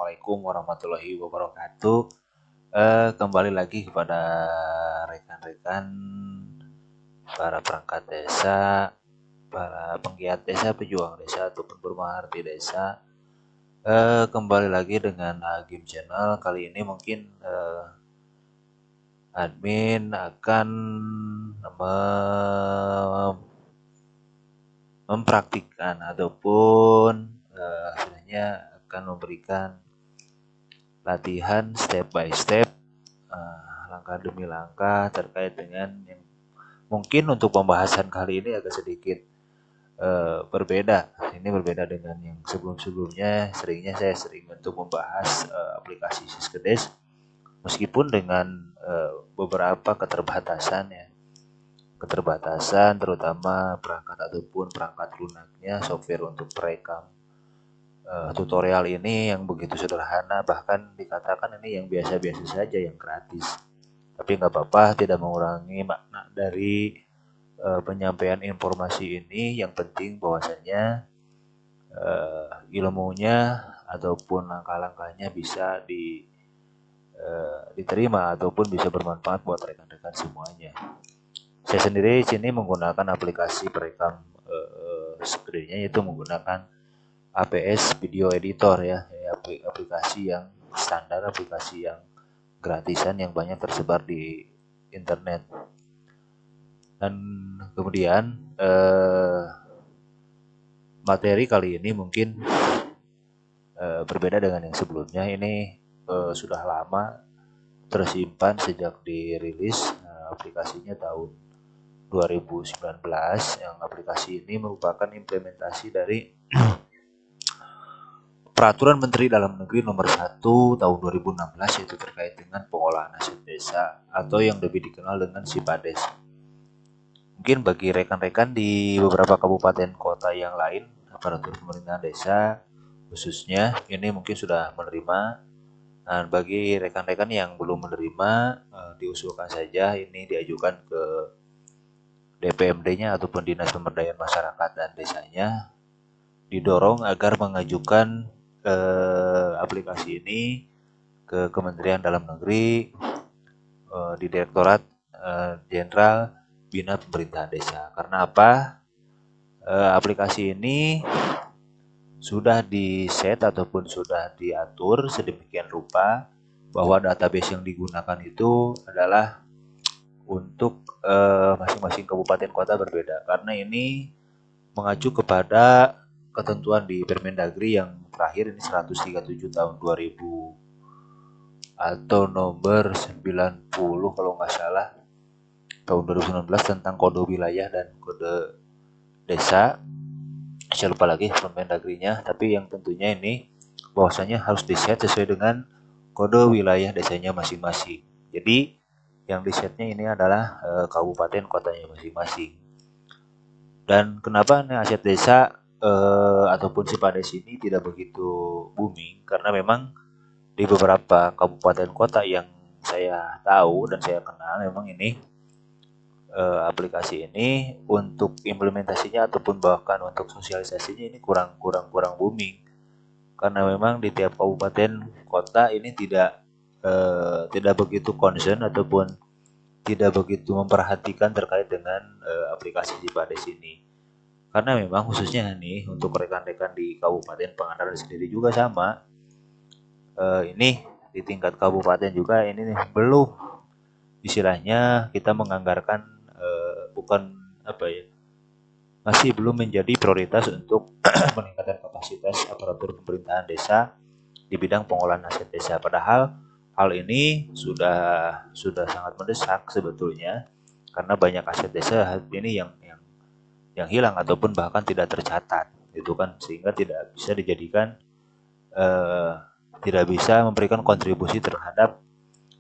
Assalamualaikum warahmatullahi wabarakatuh. Kembali lagi kepada rekan-rekan para perangkat desa, para penggiat desa, pejuang desa ataupun bermaharti desa. Kembali lagi dengan Agim Channel. Kali ini mungkin admin akan mempraktikkan ataupun sebenarnya akan memberikan latihan step by step, langkah demi langkah terkait dengan yang mungkin untuk pembahasan kali ini agak sedikit berbeda. Ini berbeda dengan yang sebelum-sebelumnya. Saya sering untuk membahas aplikasi Siskedes, meskipun dengan beberapa keterbatasan terutama perangkat ataupun perangkat lunaknya software untuk perekam tutorial ini yang begitu sederhana, bahkan dikatakan ini yang biasa-biasa saja, yang gratis. Tapi nggak apa-apa, tidak mengurangi makna dari penyampaian informasi ini. Yang penting bahwasannya ilmunya ataupun langkah-langkahnya bisa diterima ataupun bisa bermanfaat buat rekan-rekan semuanya. Saya sendiri sini menggunakan aplikasi perekam screen-nya, yaitu menggunakan APS Video Editor ya, aplikasi yang standar, aplikasi yang gratisan yang banyak tersebar di internet. Dan kemudian materi kali ini mungkin berbeda dengan yang sebelumnya. Ini sudah lama tersimpan sejak dirilis aplikasinya tahun 2019. Yang aplikasi ini merupakan implementasi dari Peraturan Menteri Dalam Negeri Nomor 1 Tahun 2016, yaitu terkait dengan pengolahan aset desa atau yang lebih dikenal dengan Sipades. Mungkin bagi rekan-rekan di beberapa kabupaten kota yang lain, aparatur pemerintahan desa khususnya ini mungkin sudah menerima. Dan bagi rekan-rekan yang belum menerima, diusulkan saja ini diajukan ke DPMD-nya ataupun Dinas Pemberdayaan Masyarakat dan Desanya, didorong agar mengajukan aplikasi ini ke Kementerian Dalam Negeri di Direktorat Jenderal Bina Pemerintahan Desa. Karena apa? Aplikasi ini sudah di-set ataupun sudah diatur sedemikian rupa bahwa database yang digunakan itu adalah untuk masing-masing kabupaten kota berbeda, karena ini mengacu kepada ketentuan di Permendagri yang terakhir ini 137 tahun 2000 atau nomor 90 kalau nggak salah tahun 2019 tentang kode wilayah dan kode desa. Saya lupa lagi Permendagrinya, tapi yang tentunya ini bahwasanya harus di-set sesuai dengan kode wilayah desanya masing-masing. Jadi yang di-setnya ini adalah kabupaten kotanya masing-masing. Dan kenapa aset desa ataupun Sipades ini tidak begitu booming? Karena memang di beberapa kabupaten kota yang saya tahu dan saya kenal, memang ini aplikasi ini untuk implementasinya ataupun bahkan untuk sosialisasinya ini kurang booming. Karena memang di tiap kabupaten kota ini tidak begitu concern ataupun tidak begitu memperhatikan terkait dengan aplikasi Sipades ini. Karena memang khususnya nih untuk rekan-rekan di Kabupaten Pangandaran sendiri juga sama. Ini di tingkat kabupaten juga ini nih, belum istilahnya kita menganggarkan masih belum menjadi prioritas untuk peningkatan kapasitas aparatur pemerintahan desa di bidang pengolahan aset desa. Padahal hal ini sudah sangat mendesak sebetulnya, karena banyak aset desa ini yang hilang ataupun bahkan tidak tercatat, itu kan, sehingga tidak bisa dijadikan tidak bisa memberikan kontribusi terhadap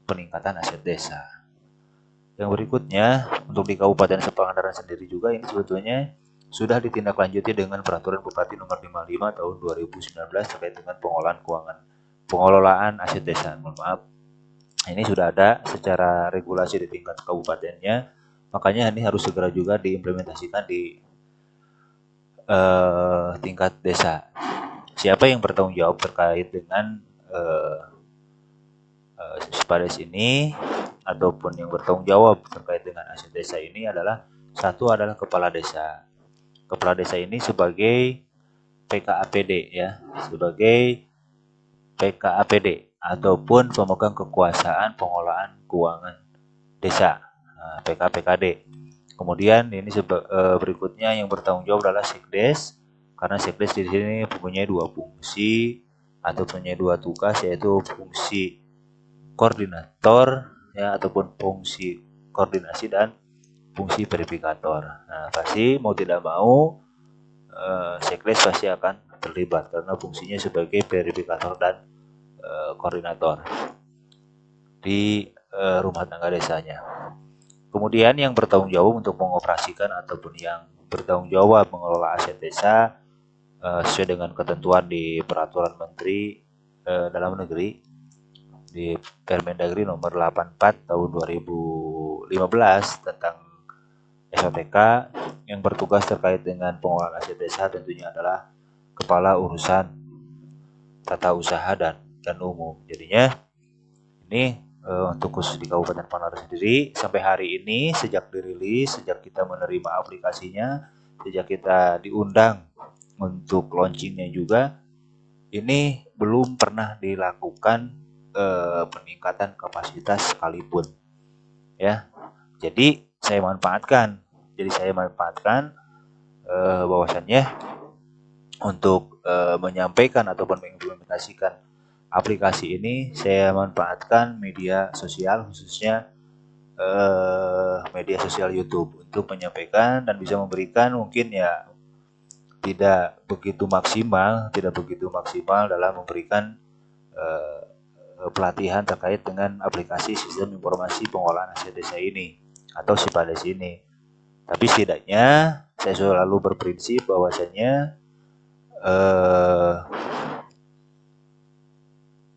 peningkatan aset desa. Yang berikutnya, untuk di Kabupaten Pangandaran sendiri juga ini sebetulnya sudah ditindaklanjuti dengan Peraturan Bupati Nomor 55 Tahun 2019 terkait dengan pengelolaan aset desa. Mohon maaf, ini sudah ada secara regulasi di tingkat kabupatennya, makanya ini harus segera juga diimplementasikan di tingkat desa. Siapa yang bertanggung jawab terkait dengan Sipades ini ataupun yang bertanggung jawab terkait dengan aset desa ini adalah satu adalah kepala desa. Kepala desa ini sebagai PKAPD ya, sebagai PKAPD ataupun pemegang kekuasaan pengelolaan keuangan desa, PKPKD. Kemudian ini berikutnya yang bertanggung jawab adalah Sekdes, karena Sekdes di sini mempunyai dua fungsi atau punya dua tugas, yaitu fungsi koordinator ya ataupun fungsi koordinasi dan fungsi verifikator. Nah, pasti mau tidak mau Sekdes pasti akan terlibat karena fungsinya sebagai verifikator dan koordinator di rumah tangga desanya. Kemudian yang bertanggung jawab untuk mengoperasikan ataupun yang bertanggung jawab mengelola aset desa sesuai dengan ketentuan di Peraturan Menteri Dalam Negeri di Permendagri nomor 84 tahun 2015 tentang SOTK, yang bertugas terkait dengan pengelolaan aset desa tentunya adalah Kepala Urusan Tata Usaha dan Umum. Jadinya ini untuk khusus di Kabupaten Pangandaran sendiri sampai hari ini sejak dirilis, sejak kita menerima aplikasinya, sejak kita diundang untuk launchingnya juga, ini belum pernah dilakukan peningkatan kapasitas sekalipun ya. Jadi saya manfaatkan bahwasannya untuk menyampaikan ataupun mengimplementasikan aplikasi ini, saya manfaatkan media sosial, khususnya media sosial YouTube untuk menyampaikan dan bisa memberikan mungkin ya tidak begitu maksimal dalam memberikan pelatihan terkait dengan aplikasi sistem informasi pengelolaan aset desa ini atau Sipades ini. Tapi setidaknya saya selalu berprinsip bahwasanya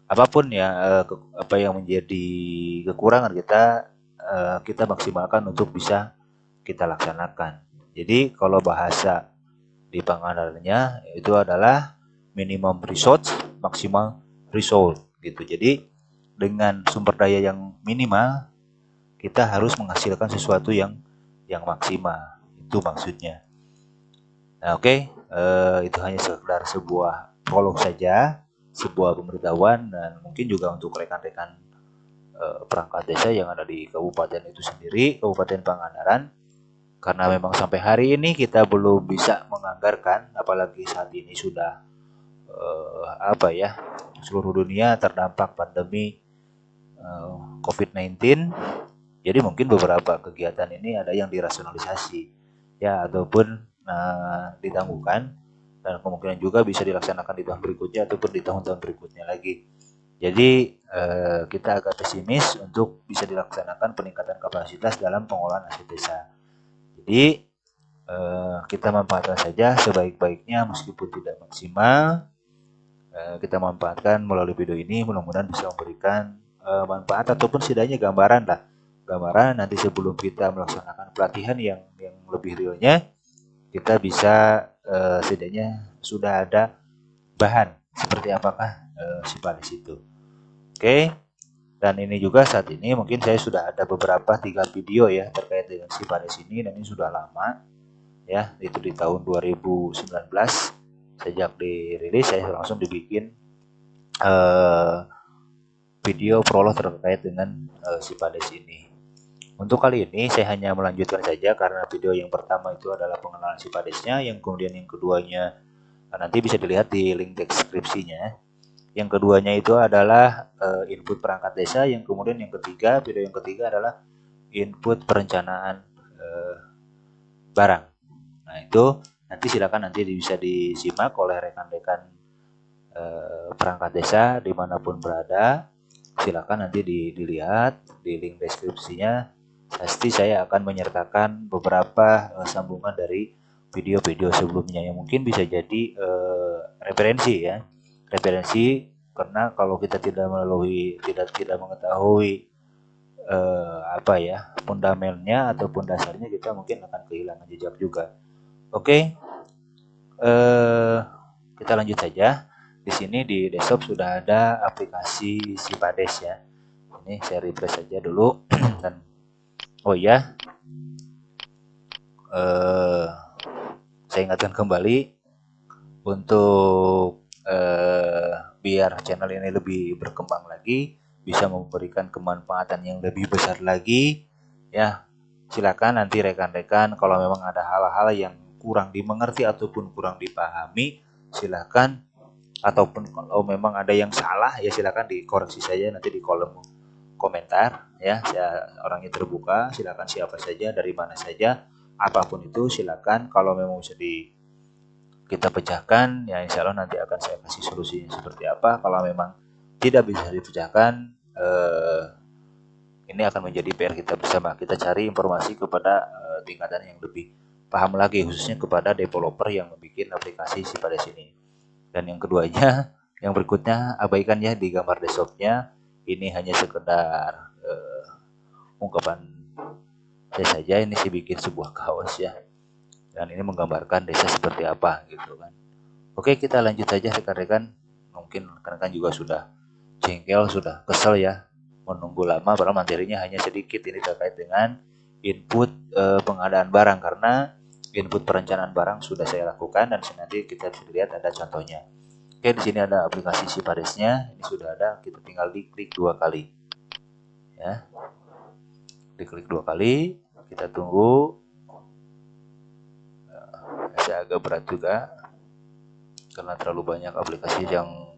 apapun ya apa yang menjadi kekurangan kita maksimalkan untuk bisa kita laksanakan. Jadi kalau bahasa di Pangandarannya itu adalah minimum resource, maksimal result gitu. Jadi dengan sumber daya yang minimal kita harus menghasilkan sesuatu yang maksimal. Itu maksudnya. Nah, oke, itu hanya sekedar sebuah prolog saja, sebuah pemberitahuan, dan mungkin juga untuk rekan-rekan perangkat desa yang ada di kabupaten itu sendiri, Kabupaten Pangandaran, karena memang sampai hari ini kita belum bisa menganggarkan, apalagi saat ini sudah seluruh dunia terdampak pandemi COVID-19. Jadi mungkin beberapa kegiatan ini ada yang dirasionalisasi ya ataupun ditangguhkan, dan kemungkinan juga bisa dilaksanakan di tahun berikutnya ataupun di tahun-tahun berikutnya lagi. Jadi kita agak pesimis untuk bisa dilaksanakan peningkatan kapasitas dalam pengelolaan aset desa. Jadi kita manfaatkan saja sebaik-baiknya meskipun tidak maksimal. Kita manfaatkan melalui video ini, mudah-mudahan bisa memberikan manfaat ataupun setidaknya gambaran nanti sebelum kita melaksanakan pelatihan yang lebih realnya, kita bisa setidaknya sudah ada bahan seperti apakah Sipades itu. Oke, dan ini juga saat ini mungkin saya sudah ada beberapa 3 video ya terkait dengan Sipades ini, dan ini sudah lama ya, itu di tahun 2019 sejak dirilis saya langsung dibikin video prolog terkait dengan Sipades ini. Untuk kali ini saya hanya melanjutkan saja karena video yang pertama itu adalah pengenalan Sipadesnya, yang kemudian yang keduanya nanti bisa dilihat di link deskripsinya. Yang keduanya itu adalah input perangkat desa, yang kemudian video yang ketiga adalah input perencanaan barang. Nah, itu nanti silakan bisa disimak oleh rekan-rekan perangkat desa dimanapun berada. Silakan nanti dilihat di link deskripsinya. Pasti saya akan menyertakan beberapa sambungan dari video-video sebelumnya yang mungkin bisa jadi referensi ya. Referensi karena kalau kita tidak mengetahui fundamennya ataupun dasarnya, kita mungkin akan kehilangan jejak juga. Oke, kita lanjut saja. di sini di desktop sudah ada aplikasi Sipades ya. Ini saya refresh saja dulu dan oh ya, saya ingatkan kembali untuk biar channel ini lebih berkembang lagi, bisa memberikan kemanfaatan yang lebih besar lagi ya. Silakan nanti rekan-rekan kalau memang ada hal-hal yang kurang dimengerti ataupun kurang dipahami, silakan, ataupun kalau memang ada yang salah ya silakan dikoreksi saja nanti di kolom komentar ya. Saya orangnya terbuka, silakan siapa saja dari mana saja, apapun itu silakan. Kalau memang bisa kita pecahkan ya insya Allah nanti akan saya kasih solusinya seperti apa. Kalau memang tidak bisa dipecahkan, ini akan menjadi PR kita bersama. Kita cari informasi kepada tingkatan yang lebih paham lagi, khususnya kepada developer yang membuat aplikasi Sipades ini. Dan yang keduanya, yang berikutnya, abaikan ya di gambar desktopnya. Ini hanya sekedar ungkapan saya saja. Ini sih bikin sebuah kaos ya. Dan ini menggambarkan desa seperti apa gitu kan. Oke, kita lanjut saja rekan-rekan. Mungkin rekan-rekan juga sudah jengkel, sudah kesel ya menunggu lama, padahal materinya hanya sedikit. Ini terkait dengan input pengadaan barang, karena input perencanaan barang sudah saya lakukan dan nanti kita bisa lihat ada contohnya. Oke, di sini ada aplikasi Sipadesnya, ini sudah ada, kita tinggal diklik 2 kali. Ya. Diklik 2 kali, kita tunggu. Saya agak berat juga karena terlalu banyak aplikasi yang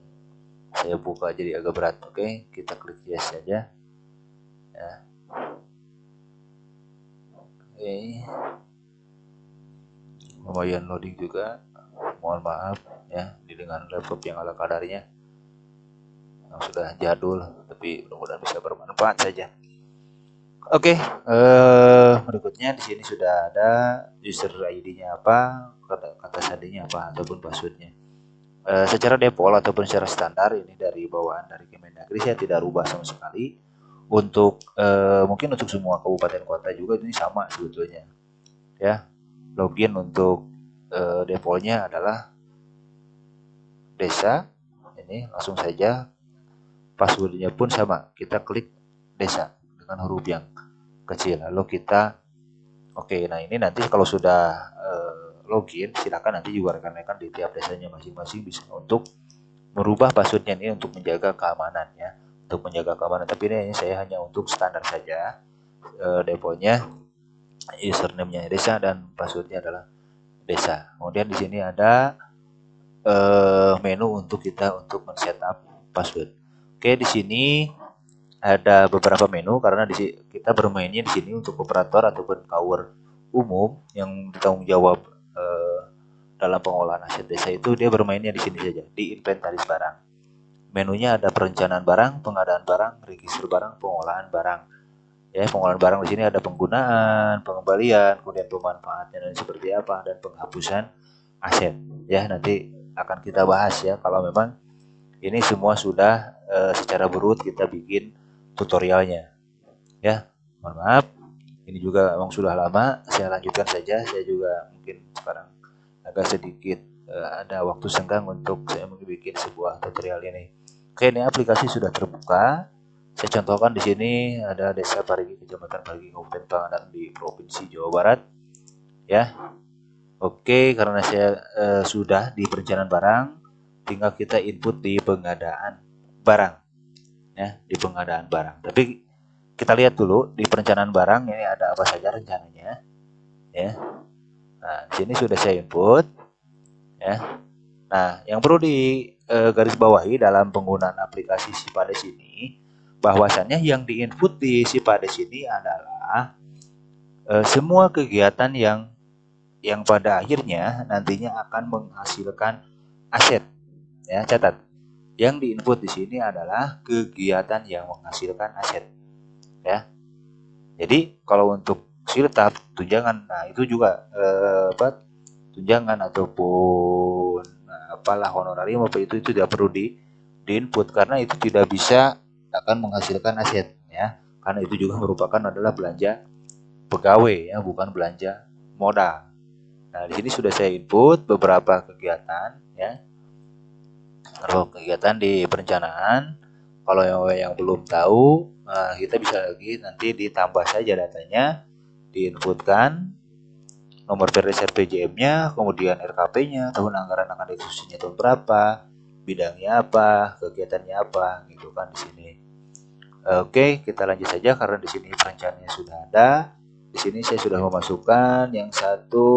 saya buka jadi agak berat. Oke, kita klik yes saja. Ya. Oke. Lumayan loading juga. Mohon maaf ya, dengan laptop yang ala kadarnya yang sudah jadul, tapi mudah-mudahan bisa bermanfaat saja. Oke, berikutnya di sini sudah ada user ID-nya apa, kata sandinya apa, ataupun passwordnya. Secara default ataupun secara standar ini dari bawaan dari Kemendagri saya tidak rubah sama sekali. Untuk mungkin untuk semua kabupaten kota juga ini sama sebetulnya. Ya, login untuk defaultnya adalah desa. Ini langsung saja, passwordnya pun sama. Kita klik desa dengan huruf yang kecil. Lalu kita oke, nah ini nanti kalau sudah login, silakan nanti juga rekan-rekan di tiap desanya masing-masing bisa untuk merubah passwordnya ini untuk menjaga keamanan ya, untuk menjaga keamanan. Tapi ini saya hanya untuk standar saja. Defaultnya username-nya desa dan passwordnya adalah desa. Kemudian di sini ada menu untuk kita untuk men-setup password. Oke, di sini ada beberapa menu karena kita bermainnya di sini untuk operator ataupun tower umum yang bertanggung jawab dalam pengolahan aset desa itu, dia bermainnya di sini saja di inventaris barang. Menunya ada perencanaan barang, pengadaan barang, register barang, pengolahan barang. Ya, pengolahan barang di sini ada penggunaan, pengembalian, kemudian pemanfaatnya dan seperti apa, dan penghapusan aset. Ya, nanti akan kita bahas ya kalau memang ini semua sudah secara berurut kita bikin tutorialnya. Ya, mohon maaf. Ini juga memang sudah lama, saya lanjutkan saja. Saya juga mungkin sekarang agak sedikit ada waktu senggang untuk saya membuat sebuah tutorial ini. Oke, ini aplikasi sudah terbuka. Saya contohkan di sini ada Desa Parigi, Kecamatan Parigi, Kabupaten Pangandaran di Provinsi Jawa Barat. Ya, oke, karena saya sudah di perencanaan barang, tinggal kita input di pengadaan barang. Ya, di pengadaan barang. Tapi kita lihat dulu di perencanaan barang ini ada apa saja rencananya. Ya, nah di sini sudah saya input. Ya, nah yang perlu di garis bawahi dalam penggunaan aplikasi Sipades ini, bahwasannya yang diinput di Sipades ini adalah semua kegiatan yang pada akhirnya nantinya akan menghasilkan aset. Ya, catat. Yang diinput di sini adalah kegiatan yang menghasilkan aset. Ya. Jadi kalau untuk siltap, tunjangan, nah itu juga tunjangan ataupun apalah honorarium apa itu tidak perlu diinput karena itu tidak bisa akan menghasilkan aset ya. Karena itu juga merupakan adalah belanja pegawai ya, bukan belanja modal. Nah, di sini sudah saya input beberapa kegiatan ya. Kalau kegiatan di perencanaan, kalau yang belum tahu, kita bisa lagi nanti ditambah saja datanya, diinputkan nomor periode RPJM-nya, kemudian RKP-nya, tahun anggaran akan dieksekusinya tahun berapa, bidangnya apa, kegiatannya apa, gitu kan di sini. Oke, kita lanjut saja karena di sini perencanaannya sudah ada. Di sini saya sudah memasukkan yang satu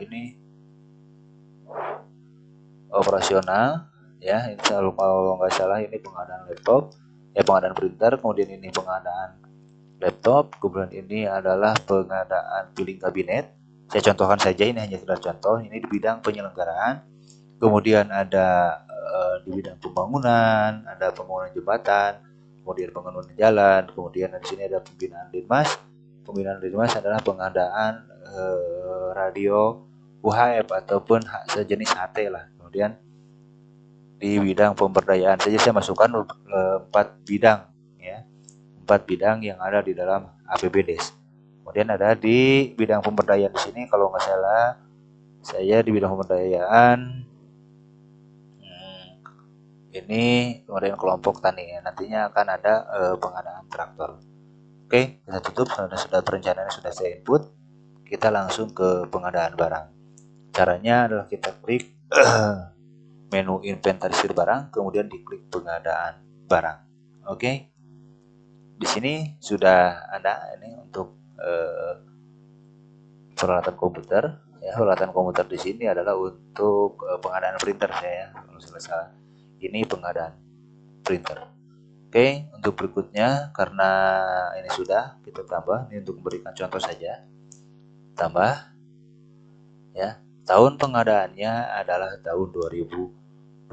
ini operasional ya. Ini kalau nggak salah ini pengadaan laptop, ya pengadaan printer, kemudian ini pengadaan laptop, kemudian ini adalah pengadaan piling kabinet. Saya contohkan saja, ini hanya sekedar contoh. Ini di bidang penyelenggaraan. Kemudian ada di bidang pembangunan, ada pembangunan jembatan, kemudian pembangunan jalan, kemudian di sini ada pembinaan Linmas. Pembinaan Linmas adalah pengadaan radio UHF ataupun sejenis HT lah. Kemudian di bidang pemberdayaan saja saya masukkan 4 bidang ya. 4 bidang yang ada di dalam APBDes. Kemudian ada di bidang pemberdayaan di sini kalau nggak salah saya di bidang pemberdayaan ini kemudian kelompok tani ya. Nantinya akan ada pengadaan traktor. Oke, kita tutup. Sudah perencanaannya sudah saya input. Kita langsung ke pengadaan barang. Caranya adalah kita klik menu inventarisir barang, kemudian diklik pengadaan barang. Oke. Di sini sudah ada ini untuk peralatan komputer. Ya, peralatan komputer di sini adalah untuk pengadaan printer saya. Kalau salah. Ini pengadaan printer. Oke, untuk berikutnya karena ini sudah kita tambah, ini untuk memberikan contoh saja. Tambah ya. Tahun pengadaannya adalah tahun 2020.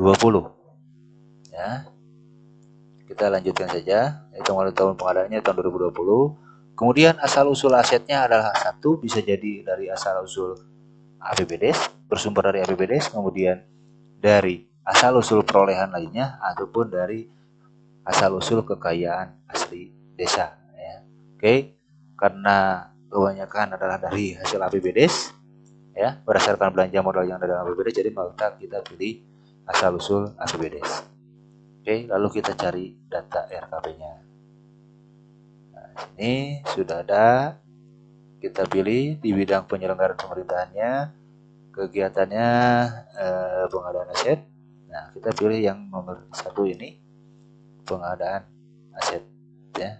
Ya. Kita lanjutkan saja. Tahun pengadaannya tahun 2020. Kemudian asal usul asetnya adalah satu, bisa jadi dari asal usul APBDes, bersumber dari APBDes, kemudian dari asal usul perolehan lainnya ataupun dari asal usul kekayaan asli desa ya. Oke, karena kebanyakan adalah dari hasil APBDes ya, berdasarkan belanja modal yang ada dalam APBDes, jadi maka kita pilih asal usul APBDes. Oke, lalu kita cari data RKP-nya. Nah, ini sudah ada. Kita pilih di bidang penyelenggaraan pemerintahannya, kegiatannya pengadaan aset. Nah, kita pilih yang nomor 1 ini, pengadaan aset ya.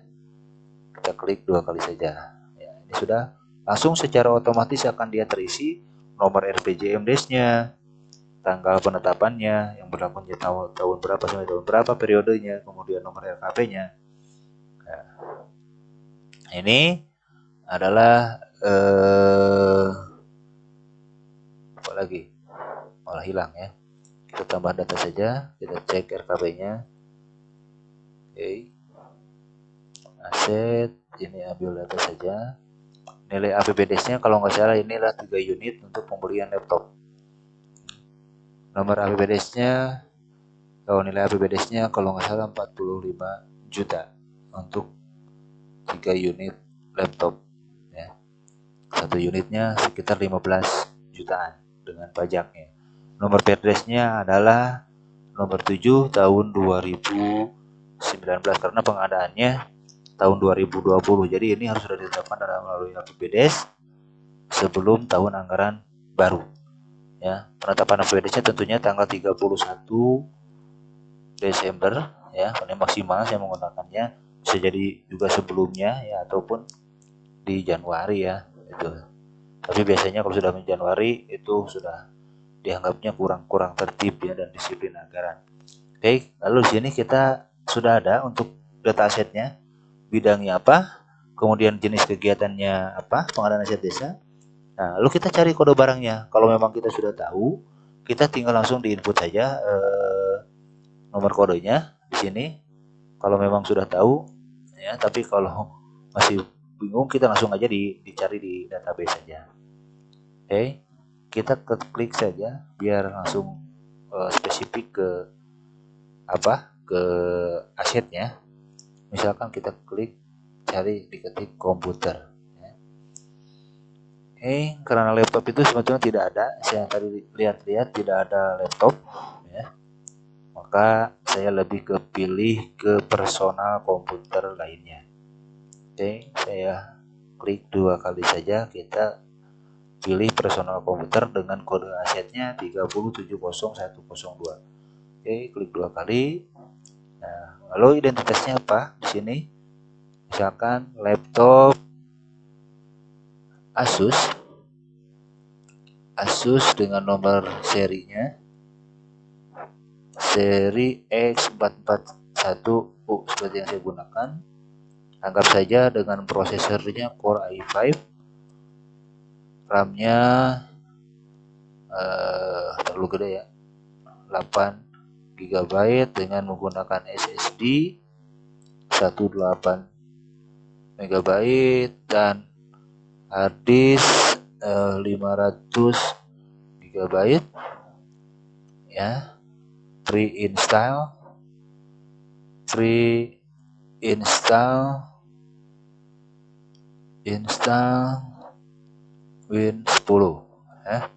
Kita klik 2 kali saja. Ya, ini sudah langsung secara otomatis akan dia terisi nomor RPJMDes-nya, tanggal penetapannya yang berlaku tahun berapa sampai tahun berapa periodenya, kemudian nomor RKP-nya. Nah, ini adalah apa lagi? Malah hilang ya. Kita tambah data saja, kita cek RKP-nya. Oke. Aset, ini ambil data saja. Nilai APBDes-nya kalau nggak salah inilah 3 unit untuk pembelian laptop. Nomor APBDes-nya, kalau nilai APBDes-nya kalau nggak salah 45 juta untuk 3 unit laptop ya. Satu unitnya sekitar 15 jutaan dengan pajaknya. Nomor perdesnya adalah nomor 7 tahun 2019 karena pengadaannya tahun 2020. Jadi ini harus sudah ditetapkan dalam melalui APBDes sebelum tahun anggaran baru. Ya, penetapan APBDes-nya tentunya tanggal 31 Desember ya, paling maksimal saya menggunakannya. Bisa jadi juga sebelumnya ya ataupun di Januari ya itu. Tapi biasanya kalau sudah Januari itu sudah dianggapnya kurang tertib ya dan disiplin anggaran. Oke, lalu di sini kita sudah ada untuk data asetnya, bidangnya apa, kemudian jenis kegiatannya apa, pengadaan aset desa. Nah, lalu kita cari kode barangnya. Kalau memang kita sudah tahu, kita tinggal langsung diinput saja nomor kodenya di sini. Kalau memang sudah tahu, ya. Tapi kalau masih bingung, kita langsung aja dicari di database saja. Oke, kita klik saja biar langsung spesifik ke apa, ke asetnya. Misalkan kita klik cari diketik komputer. Karena laptop itu sebetulnya tidak ada, saya tadi lihat-lihat tidak ada laptop maka saya lebih pilih ke personal komputer lainnya. Oke, saya klik 2 kali saja, kita pilih personal komputer dengan kode asetnya 3070102. Oke, klik 2 kali. Nah, lalu identitasnya apa di sini? Misalkan laptop Asus dengan nomor serinya seri X441U seperti yang saya gunakan. Anggap saja dengan prosesornya Core i5, RAM-nya terlalu gede ya, 8 GB dengan menggunakan SSD 18 MB dan harddisk 500 GB ya. Pre-install Win 10 ya.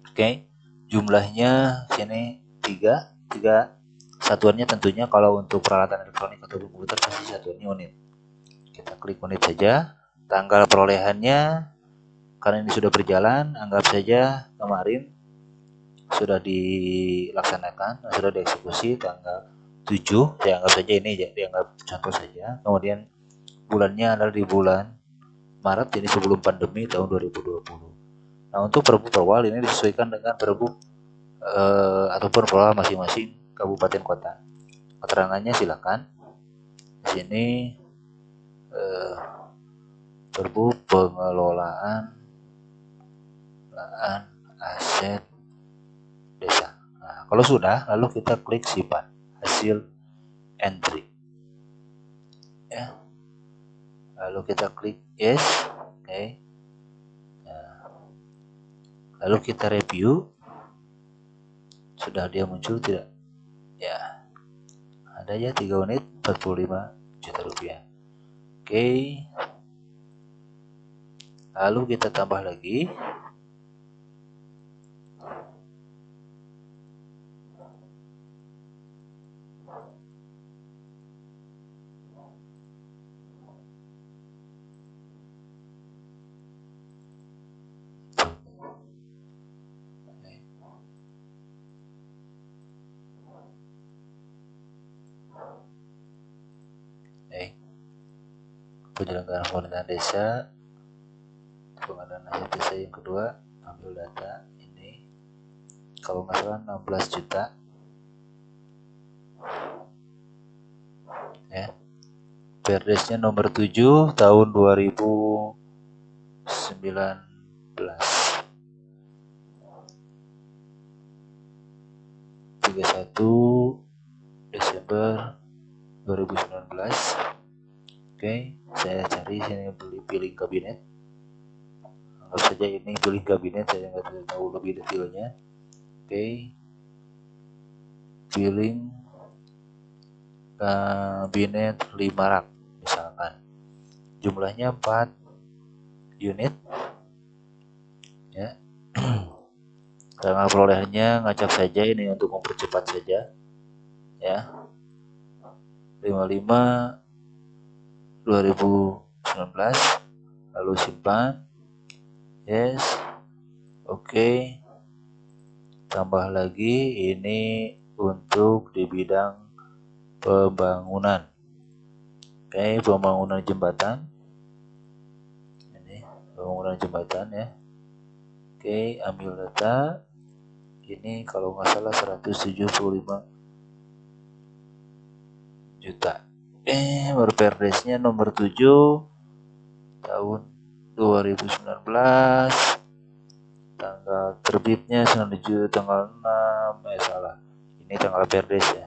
Oke, jumlahnya sini 3 satuannya tentunya kalau untuk peralatan elektronik atau komputer pasti satuannya unit. Kita klik unit saja. Tanggal perolehannya karena ini sudah berjalan, anggap saja kemarin sudah dilaksanakan, sudah dieksekusi tanggal 7, saya anggap saja ini dianggap contoh saja. Kemudian bulannya adalah di bulan Maret, jadi sebelum pandemi tahun 2020. Nah, untuk perbu perwal ini disesuaikan dengan perbu ataupun perwal masing-masing kabupaten kota. Keterangannya silakan. Di sini perbu pengelolaan lahan aset desa. Nah, kalau sudah, lalu kita klik simpan hasil entry. Ya. Lalu kita klik yes. Oke. Nah, lalu kita review. Sudah dia muncul tidak? Ya. Ada ya 3 unit 45 juta rupiah. Oke. Lalu kita tambah lagi. Penyelenggaraan pemerintahan desa, pengadaan aset desa yang kedua, ambil data ini kalau nggak salah 16 juta ya. Perdesnya nomor 7 tahun 2019, 31 Desember 2019. Oke, saya cari sini pilih kabinet. Anggap saja ini pilih kabinet, saya nggak tahu lebih detailnya. Oke, pilih kabinet 5 rak misalkan. Jumlahnya 4 unit ya. Tanggal perolehannya ngacak saja ini untuk mempercepat saja ya. 55 2019, lalu simpan yes. Oke, tambah lagi ini untuk di bidang pembangunan. Oke, pembangunan jembatan ini pembangunan jembatan ya. Oke, ambil data ini kalau nggak salah 175 juta. Berperdesnya nomor 7 tahun 2019, tanggal terbitnya 9 tanggal 6 salah, ini tanggal perdes ya,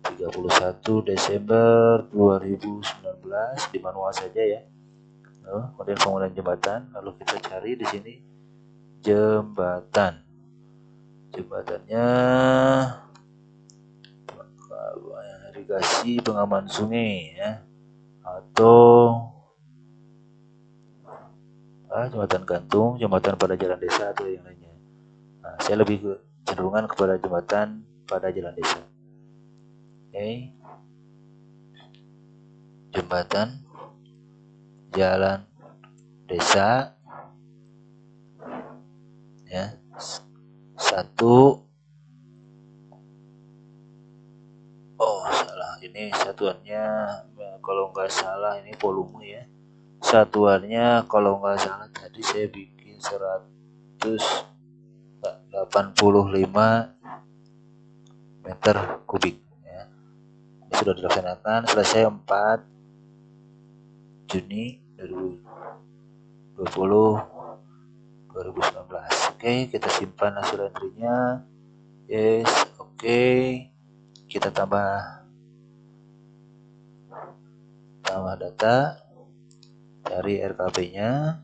31 Desember 2019, di manual saja ya. Kemudian pembangunan jembatan, lalu kita cari di sini jembatannya irigasi pengaman sungai ya, atau jembatan gantung, jembatan pada jalan desa atau yang lainnya. Nah, saya lebih cenderungan kepada jembatan pada jalan desa. Oke. Jembatan, jalan desa, ya. Satu, oh salah, ini satuannya kalau nggak salah ini volume ya. Satuannya kalau nggak salah tadi saya bikin 185 meter kubik ya. Ini sudah dilaksanakan selesai 4 Juni 2020 2019. Oke, kita simpan hasil entry-nya. Yes, oke. Kita tambah data, cari RKP-nya.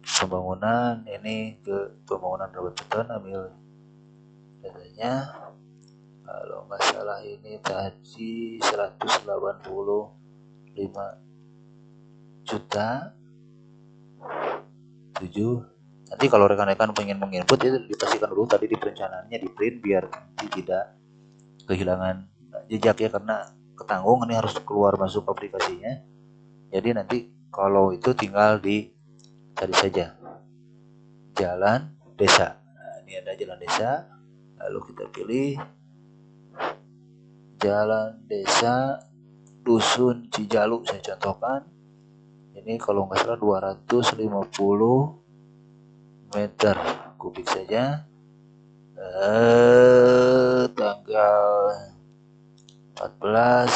Pembangunan ini ke pembangunan robot beton, ambil datanya. Kalau nggak salah ini tadi 185 juta 7. Nanti kalau rekan-rekan pengen menginput itu dipastikan dulu tadi di perencanaannya, di print biar nanti tidak kehilangan jejak ya, karena ketanggung ini harus keluar masuk aplikasinya. Jadi nanti kalau itu tinggal di cari saja jalan desa. Nah, ini ada jalan desa, lalu kita pilih jalan desa Dusun Cijalu, saya contohkan. Ini kalau nggak salah 250 meter kubik saja. Tanggal 14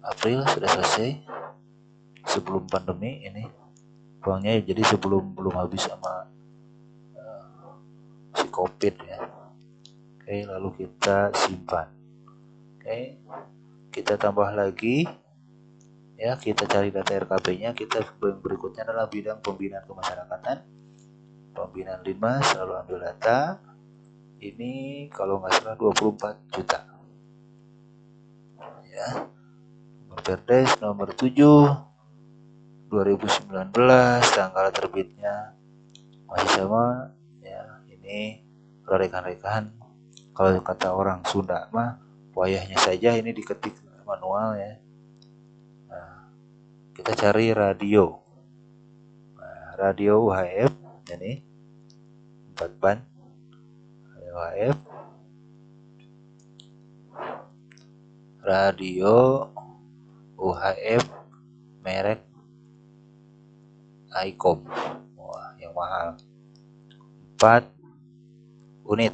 April sudah selesai, sebelum pandemi ini uangnya, jadi sebelum belum habis sama si COVID ya. Oke, lalu kita simpan. Oke, kita tambah lagi ya, kita cari data RKP-nya. Kita berikutnya adalah bidang pembinaan kemasyarakatan, pembinaan Linmas, lalu ambil data. Ini kalau nggak salah 24 juta ya. Nomor Perdes nomor 7 2019, tanggal terbitnya masih sama ya. Ini kalau rekan-rekan, kalau kata orang Sunda mah wayahnya saja ini diketik manual ya. Nah, kita cari radio. Nah, radio UHF ini 4 ban UHF, radio UHF merek ICOM. Wah, yang mahal. 4 unit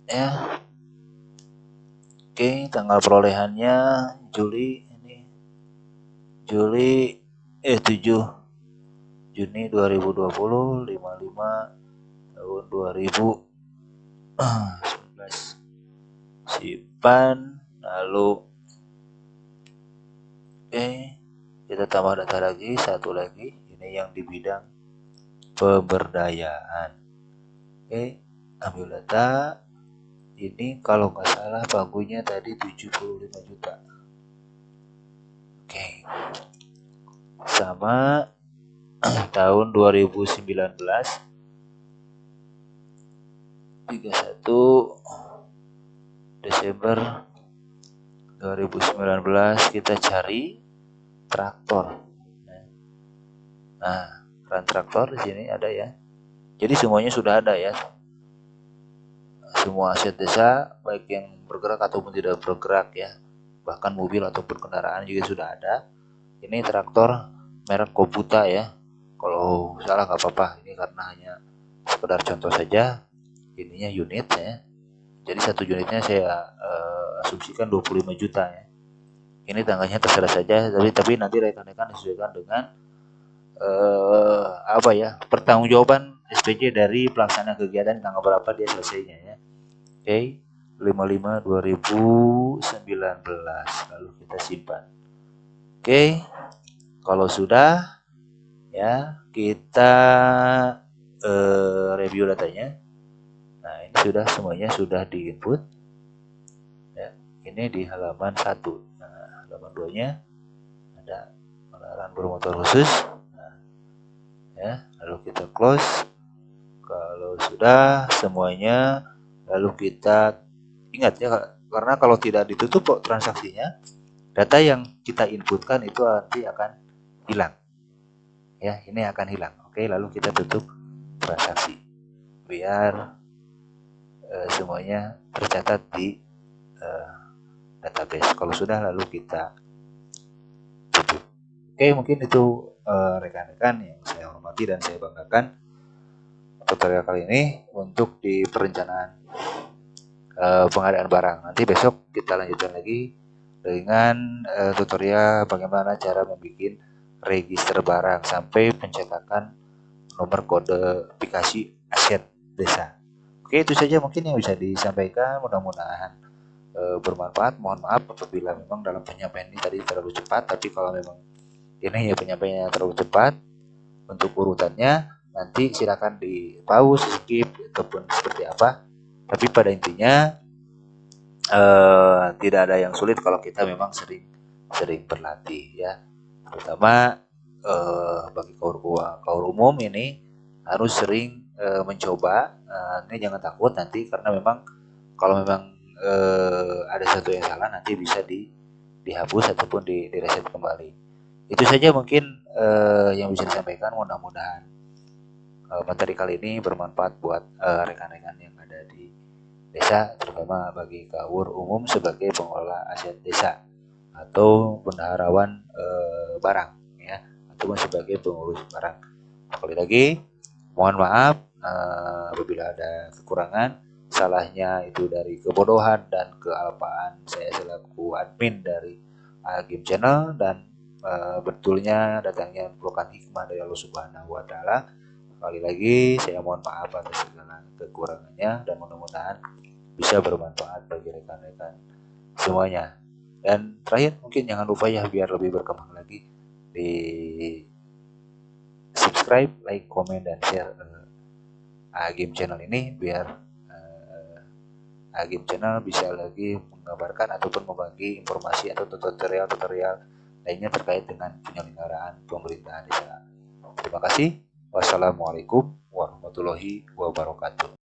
ya. Oke, tanggal perolehannya Juli ini 7 Juni 2020, 55 tahun 2019. Simpan, lalu kita tambah data lagi, satu lagi, ini yang di bidang pemberdayaan. Ambil data. Ini kalau nggak salah pagunya tadi 75 juta. Sama tahun 2019 31 Desember 2019 kita cari traktor. Nah, run traktor di sini ada ya. Jadi semuanya sudah ada ya. Semua aset desa baik yang bergerak ataupun tidak bergerak ya. Bahkan mobil ataupun kendaraan juga sudah ada. Ini traktor merek Kobuta ya. Kalau salah nggak apa-apa. Ini karena hanya sekedar contoh saja. Ininya unit ya. Jadi satu unitnya saya asumsikan 25 juta ya. Ini tanggalnya terserah saja, tapi nanti rekan-rekan disesuaikan dengan pertanggungjawaban SPJ dari pelaksana kegiatan tanggal berapa dia selesainya ya. 55/2019 lalu kita simpan. Kalau sudah ya kita review datanya. Nah, ini sudah semuanya sudah diinput ya. Ini di halaman 1. Nah, halaman 2-nya ada kendaraan bermotor khusus. Nah, ya, lalu kita close. Kalau sudah semuanya, lalu kita ingat ya, karena kalau tidak ditutup kok transaksinya, data yang kita inputkan itu nanti akan hilang. Ya, ini akan hilang. Oke, lalu kita tutup transaksi biar semuanya tercatat di database. Kalau sudah, lalu kita tutup. Oke, mungkin itu rekan-rekan yang saya hormati dan saya banggakan, tutorial kali ini untuk di perencanaan pengadaan barang. Nanti besok kita lanjutkan lagi dengan tutorial bagaimana cara membuat register barang sampai pencetakan nomor kode aplikasi aset desa. Oke, itu saja mungkin yang bisa disampaikan. Mudah-mudahan bermanfaat. Mohon maaf apabila memang dalam penyampaian ini tadi terlalu cepat, tapi kalau memang ini ya penyampaiannya terlalu cepat untuk urutannya, nanti silakan di pause, skip ataupun seperti apa. Tapi pada intinya tidak ada yang sulit kalau kita memang sering berlatih ya. Terutama bagi kaur umum ini harus sering mencoba. Ini jangan takut nanti, karena memang kalau memang ada satu yang salah nanti bisa dihapus ataupun di reset kembali. Itu saja mungkin yang bisa disampaikan. Mudah-mudahan materi kali ini bermanfaat buat rekan-rekan yang ada di desa, terutama bagi kaur umum sebagai pengelola aset desa atau bendaharawan barang ya, ataupun sebagai pengurus barang. Sekali lagi mohon maaf apabila ada kekurangan, salahnya itu dari kebodohan dan kealpaan saya selaku admin dari Agim Channel, dan betulnya datangnya merupakan hikmah dari Allah Subhanahu wa taala. Sekali lagi saya mohon maaf atas segala kekurangannya, dan mudah-mudahan bisa bermanfaat bagi rekan-rekan semuanya. Dan terakhir mungkin jangan lupa ya, biar lebih berkembang lagi, di subscribe, like, komen, dan share Agim Channel ini, biar Agim Channel bisa lagi mengabarkan ataupun membagi informasi atau tutorial-tutorial lainnya terkait dengan penyelenggaraan pemerintahan desa. Terima kasih. Wassalamualaikum warahmatullahi wabarakatuh.